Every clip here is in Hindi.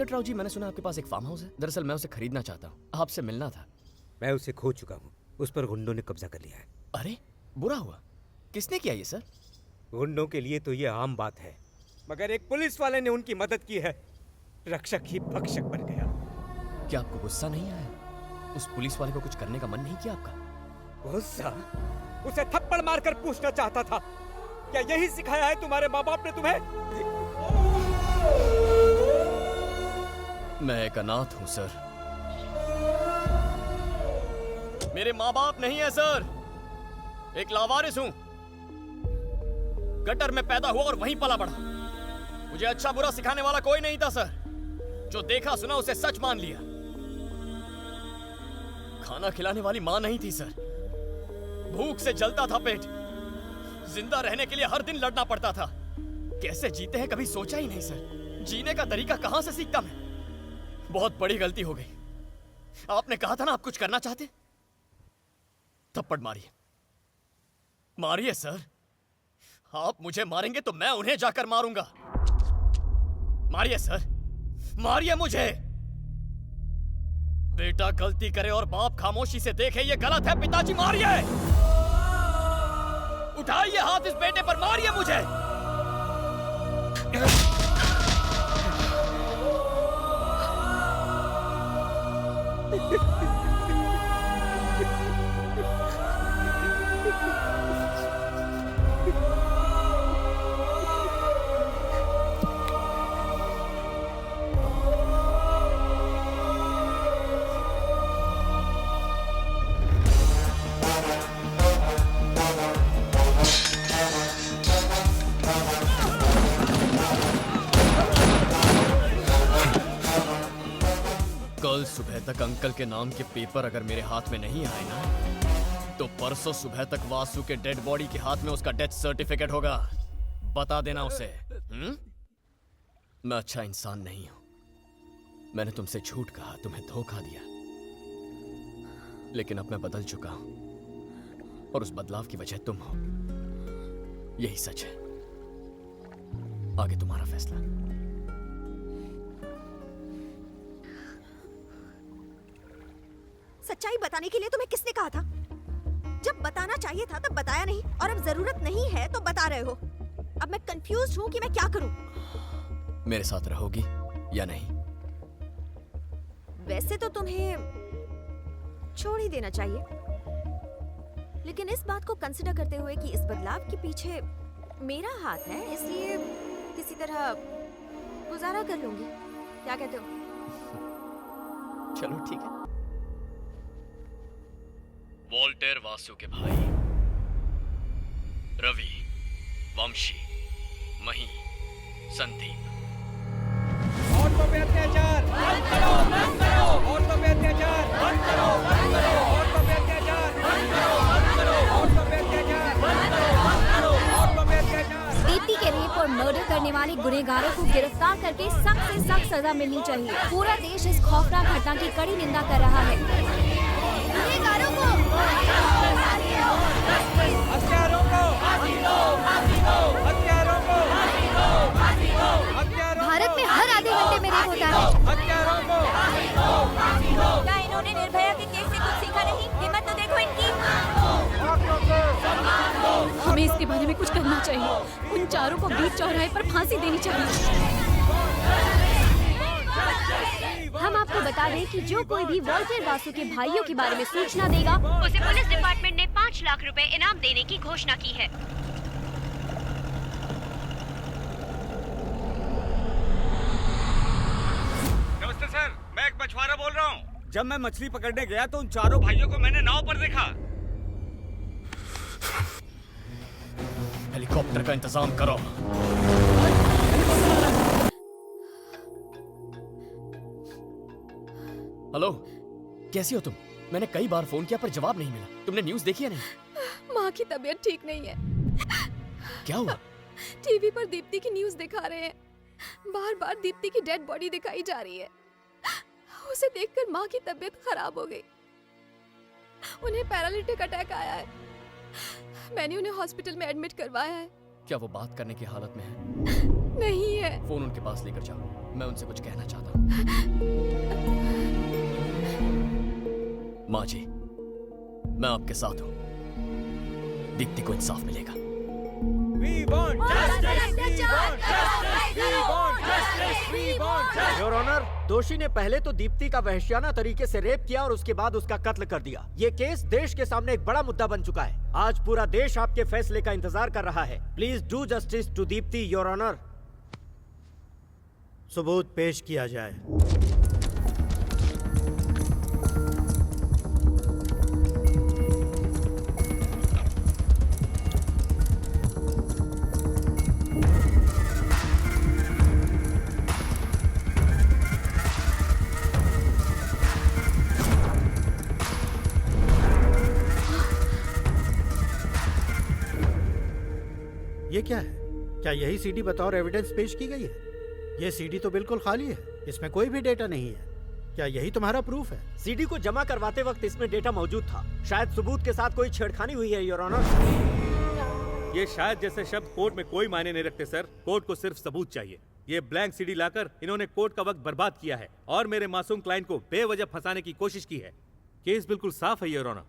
वेंकट राव जी, मैंने सुना आपके पास एक फार्म हाउस है। दरअसल मैं उसे खरीदना चाहता हूँ, आपसे मिलना था। मैं उसे खो चुका हूँ, उस पर गुंडों ने कब्जा कर लिया है। अरे बुरा हुआ, किसने किया ये सर? गुंडों के लिए तो ये आम बात है, मगर एक पुलिस वाले ने उनकी मदद की है। रक्षक ही भक्षक बन गया। क्या आपको गुस्सा नहीं आया? उस पुलिस वाले को कुछ करने का मन नहीं किया आपका? गुस्सा? उसे थप्पड़ मारकर पूछना चाहता था, क्या यही सिखाया है तुम्हारे माँ बाप ने तुम्हें? मैं एक अनाथ हूं सर। मेरे माँ बाप नहीं है सर, एक लावारिस हूं। गटर में पैदा हुआ और वहीं पला बढ़ा। मुझे अच्छा बुरा सिखाने वाला कोई नहीं था सर। जो देखा सुना उसे सच मान लिया। खाना खिलाने वाली मां नहीं थी सर। भूख से जलता था पेट। जिंदा रहने के लिए हर दिन लड़ना पड़ता था। कैसे जीते हैं कभी सोचा ही नहीं सर। जीने का तरीका कहां से सीखता मैं? बहुत बड़ी गलती हो गई। आपने कहा था ना आप कुछ करना चाहते। थप्पड़ मारिए, मारिए सर। आप मुझे मारेंगे तो मैं उन्हें जाकर मारूंगा। मारिए सर, मारिए मुझे। बेटा गलती करे और बाप खामोशी से देखे, ये गलत है। पिताजी मारिए, उठाइए हाथ इस बेटे पर, मारिए मुझे। कल सुबह तक अंकल के नाम के पेपर अगर मेरे हाथ में नहीं आए ना, तो परसों सुबह तक वासु के डेड बॉडी के हाथ में उसका डेथ सर्टिफिकेट होगा। बता देना उसे। मैं अच्छा इंसान नहीं हूं। मैंने तुमसे झूठ कहा, तुम्हें धोखा दिया, लेकिन अब मैं बदल चुका हूं और उस बदलाव की वजह तुम हो। यही सच है। आगे तुम्हारा फैसला। सच्चाई बताने के लिए तुम्हें किसने कहा था? जब बताना चाहिए था तब बताया नहीं, और अब जरूरत नहीं है तो बता रहे हो। अब मैं कंफ्यूज हूँ कि मैं क्या करूँ। मेरे साथ रहोगी या नहीं? वैसे तो तुम्हें छोड़ ही देना चाहिए, लेकिन इस बात को कंसिडर करते हुए कि इस बदलाव के पीछे मेरा हाथ है, इसलिए किसी तरह गुजारा कर लूंगी। क्या कहते हो? चलो ठीक है। वोल्टेयर वासु के भाई रवि, वंशी, मही, संदीप। औरतों पे अत्याचार बंद करो, बंद करो। औरतों पे अत्याचार बंद करो, बंद करो। औरतों पे अत्याचार बंद करो, बंद करो। औरतों पे अत्याचार बंद करो, बंद करो। औरतों पे अत्याचार। दीप्ति के रेप और मर्डर करने वाले गुनहगारों को गिरफ्तार करके सख्त से सख्त सजा मिलनी चाहिए। पूरा देश इस खौफनाक घटना की कड़ी निंदा कर रहा है। गुनहगारों को हत्यारों को फांसी दो, फांसी दो। हत्यारों को फांसी दो, फांसी दो। भारत में हर आधे घंटे में रेप होता है। हत्यारों को फांसी दो, फांसी दो। क्या इन्होंने निर्भया के केस से कुछ सीखा नहीं? हिम्मत तो देखो इनकी। हमें इसके बारे में कुछ करना चाहिए। उन चारों को बीच चौराहे पर फांसी देनी चाहिए। हम आपको बता दें कि जो कोई भी वोल्टेयर वासु के भाइयों के बारे में सूचना देगा, उसे पुलिस डिपार्टमेंट ने 5 लाख रुपए इनाम देने की घोषणा की है। नमस्ते सर, मैं एक मछुआरा बोल रहा हूँ। जब मैं मछली पकड़ने गया तो उन चारों भाइयों को मैंने नाव पर देखा। हेलीकॉप्टर का इंतजाम करो। हेलो, कैसी हो तुम? मैंने कई बार फोन किया पर जवाब नहीं मिला। तुमने न्यूज़ देखी है नहीं? माँ की तबीयत ठीक नहीं है। क्या हुआ? टीवी पर दीप्ति की न्यूज़ दिखा रहे हैं। बार बार दीप्ति की डेड बॉडी दिखाई जा रही है। उसे देखकर माँ की तबीयत खराब हो गई। उन्हें पैरालिटिक अटैक आया है। मैंने उन्हें हॉस्पिटल में एडमिट करवाया है। क्या वो बात करने की हालत में है? नहीं है। फोन उनके पास लेकर जाओ, मैं उनसे कुछ कहना चाहता हूँ। माँ जी, मैं आपके साथ हूँ। दीप्ति को इंसाफ मिलेगा। We want justice! We want justice! We want justice! We want justice! Your honour, दोषी ने पहले तो दीप्ति का वहशियाना तरीके से रेप किया और उसके बाद उसका कत्ल कर दिया। ये केस देश के सामने एक बड़ा मुद्दा बन चुका है। आज पूरा देश आपके फैसले का इंतजार कर रहा है। Please do justice to Deepti, your honour. सबूत पेश किया जाए। ये क्या है? क्या यही सीडी बतौर एविडेंस पेश की गई है? ये सीडी तो बिल्कुल खाली है, इसमें कोई भी डेटा नहीं है। क्या यही तुम्हारा प्रूफ है? सीडी को जमा करवाते वक्त इसमें डेटा मौजूद था। शायद सबूत के साथ कोई छेड़खानी हुई है, योर ऑनर। ये शायद जैसे शब्द कोर्ट में कोई मायने नहीं रखते सर। कोर्ट को सिर्फ सबूत चाहिए। ये ब्लैंक सीडी लाकर इन्होंने कोर्ट का वक्त बर्बाद किया है और मेरे मासूम क्लाइंट को बेवजह फंसाने की कोशिश की है। केस बिल्कुल साफ है, योर ऑनर।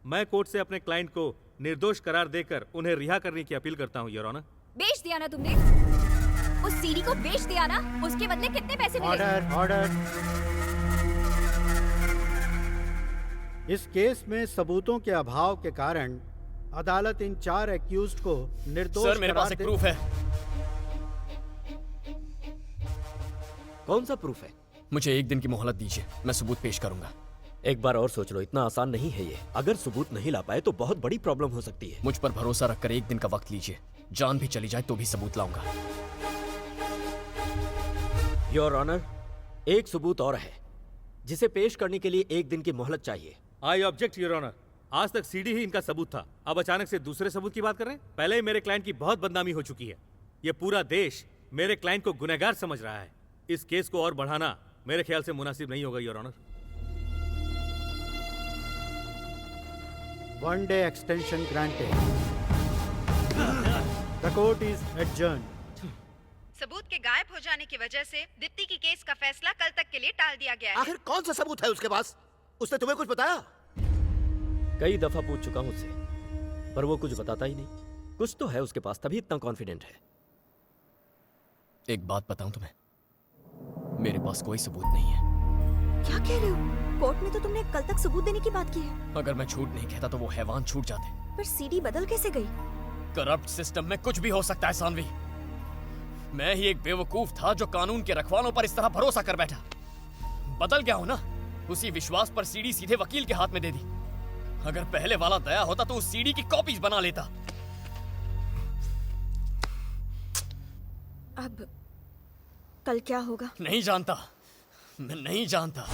मैं कोर्ट से अपने क्लाइंट को निर्दोष करार देकर उन्हें रिहा करने की अपील करता हूँ, योर ऑनर। बेच दिया ना तुमने? उस सीडी को बेच दिया ना? उसके बदले कितने पैसे मिले? Order, order. इस केस में सबूतों के अभाव के कारण अदालत इन 4 एक्यूज्ड को निर्दोष सर, मेरे पास एक प्रूफ है। कौन सा प्रूफ है? मुझे 1 दिन की मोहलत दीजिए, मैं सबूत पेश करूंगा। एक बार और सोच लो, इतना आसान नहीं है ये। अगर सबूत नहीं ला पाए तो बहुत बड़ी प्रॉब्लम हो सकती है। मुझ पर भरोसा रखकर 1 दिन का वक्त लीजिए। जान भी चली जाए तो भी सबूत लाऊंगा। योर ऑनर, एक सबूत और है जिसे पेश करने के लिए 1 दिन की मोहलत चाहिए। I object, your honour. आज तक सीडी ही इनका सबूत था, अब अचानक से दूसरे सबूत की बात कर रहे हैं। पहले ही मेरे क्लाइंट की बहुत बदनामी हो चुकी है। ये पूरा देश मेरे क्लाइंट को गुनहगार समझ रहा है। इस केस को और बढ़ाना मेरे ख्याल से मुनासिब नहीं होगा, your honour. 1 day extension granted. The court is adjourned. सबूत के गायब हो जाने की वजह से दीप्ति की केस का फैसला कल तक के लिए टाल दिया गया है। आखिर कौन सा सबूत है उसके पास? उसने तुम्हें कुछ बताया? कई दफा पूछ चुका हूं उससे, पर वो कुछ बताता ही नहीं। कुछ तो है उसके पास, तभी इतना कॉन्फिडेंट है। एक बात बताऊं तुम्हें, मेरे पास कोई सबूत नहीं है। क्या कह रहे हो? कोर्ट में तो तुमने कल तक सबूत देने की बात की है। अगर मैं झूठ नहीं कहता तो वो हैवान छूट जाते। पर सीडी बदल कैसे गई? करप्ट सिस्टम में कुछ भी हो सकता है सानवी। मैं ही एक बेवकूफ था जो कानून के रखवालों पर इस तरह भरोसा कर बैठा। बदल गया हूं ना। उसी विश्वास पर सीडी सीधे वकील के हाथ में दे दी। अगर पहले वाला दया होता तो उस सीडी की कॉपीज बना लेता। अब कल क्या होगा? नहीं जानता, मैं नहीं जानता।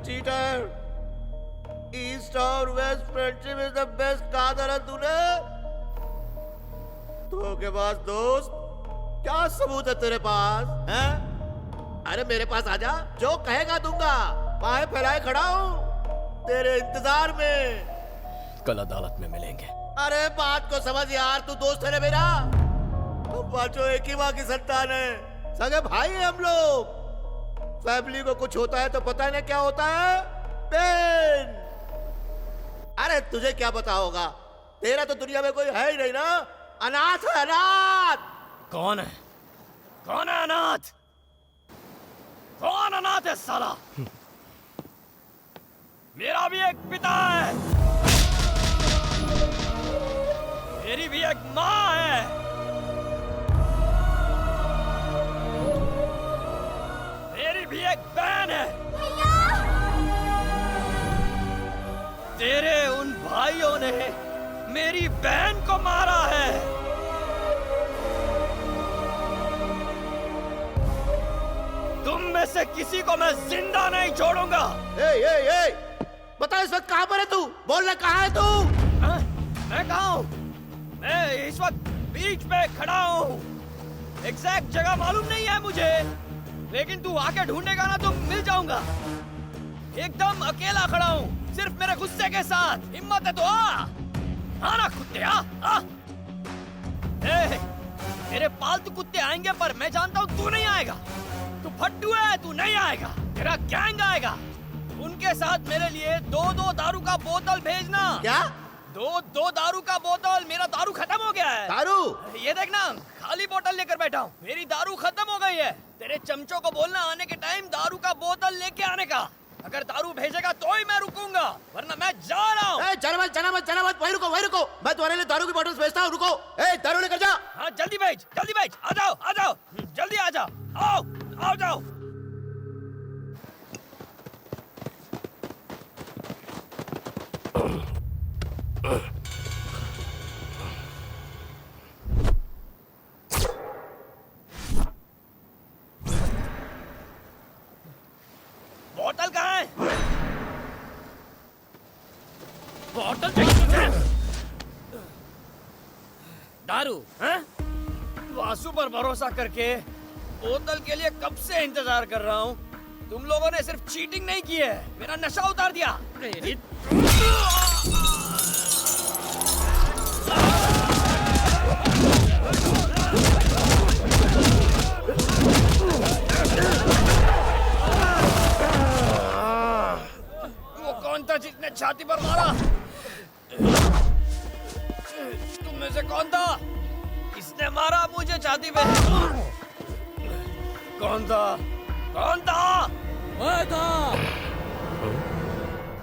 चीटर, ईस्ट और west friendship is the best. कहा था तूने? धोखेबाज दोस्त, क्या सबूत है तेरे पास? हैं? अरे मेरे पास आजा, जो कहेगा दूंगा। बाहें फैलाए खड़ा हूँ तेरे इंतजार में। कल अदालत में मिलेंगे। अरे बात को समझ यार, तू दोस्त है ना मेरा। हम पांचों एक ही माँ की संतान है, सगे भाई है हम लोग। फैमिली को कुछ होता है तो पता है ना क्या होता है? पेन। अरे तुझे क्या पता होगा, तेरा तो दुनिया में कोई है ही नहीं ना। अनाथ है, अनाथ। कौन है? कौन है अनाथ? कौन अनाथ है साला? मेरा भी एक पिता है, मेरी भी एक माँ है, मेरी भी एक बहन है। तेरे उन भाइयों ने मेरी बहन को मारा है। तुम में से किसी को मैं जिंदा नहीं छोड़ूंगा। ए, बता इस वक्त कहां पर है तू? बोलना कहां है तू? मैं कहाँ हूँ? मैं इस वक्त बीच पे खड़ा हूँ। एग्जैक्ट जगह मालूम नहीं है मुझे, लेकिन तू आके ढूंढेगा ना तो मिल जाऊंगा। एकदम अकेला खड़ा हूँ, सिर्फ मेरे गुस्से के साथ। हिम्मत है तो आ ना कुत्ते, आ। ए, तेरे पालतू कुत्ते आएंगे पर मैं जानता हूँ तू नहीं आएगा। तू फट्टू है, तू नहीं आएगा। तेरा गैंग आएगा। उनके साथ मेरे लिए 2-2 दारू का बोतल भेजना। क्या? 2 दारू का बोतल। मेरा दारू खत्म हो गया है। दारू? ये देखना, खाली बोतल लेकर बैठा हूँ। मेरी दारू खत्म हो गई है। तेरे चमचों को बोलना आने के टाइम दारू का बोतल लेके आने का। अगर दारू भेजेगा तो ही मैं रुकूंगा, वरना मैं जा रहा हूँ। जाना मत, वहीं रुको। मैं तुम्हारे लिए दारू की बोतल भेजता हूँ, रुको। दारू लेकर जा। हाँ जल्दी भेज। आ जाओ, जल्दी आ जाओ। आओ जाओ। बोतल कहाँ है? बोतल चाहिए तुझे? दारू? हैं? वासु पर भरोसा करके बोतल के लिए कब से इंतजार कर रहा हूँ। तुम लोगों ने सिर्फ चीटिंग नहीं की है, मेरा नशा उतार दिया। वो कौन था जिसने छाती पर मारा? तुम में से कौन था? किसने मारा मुझे छाती पे? कौन था? मैं था।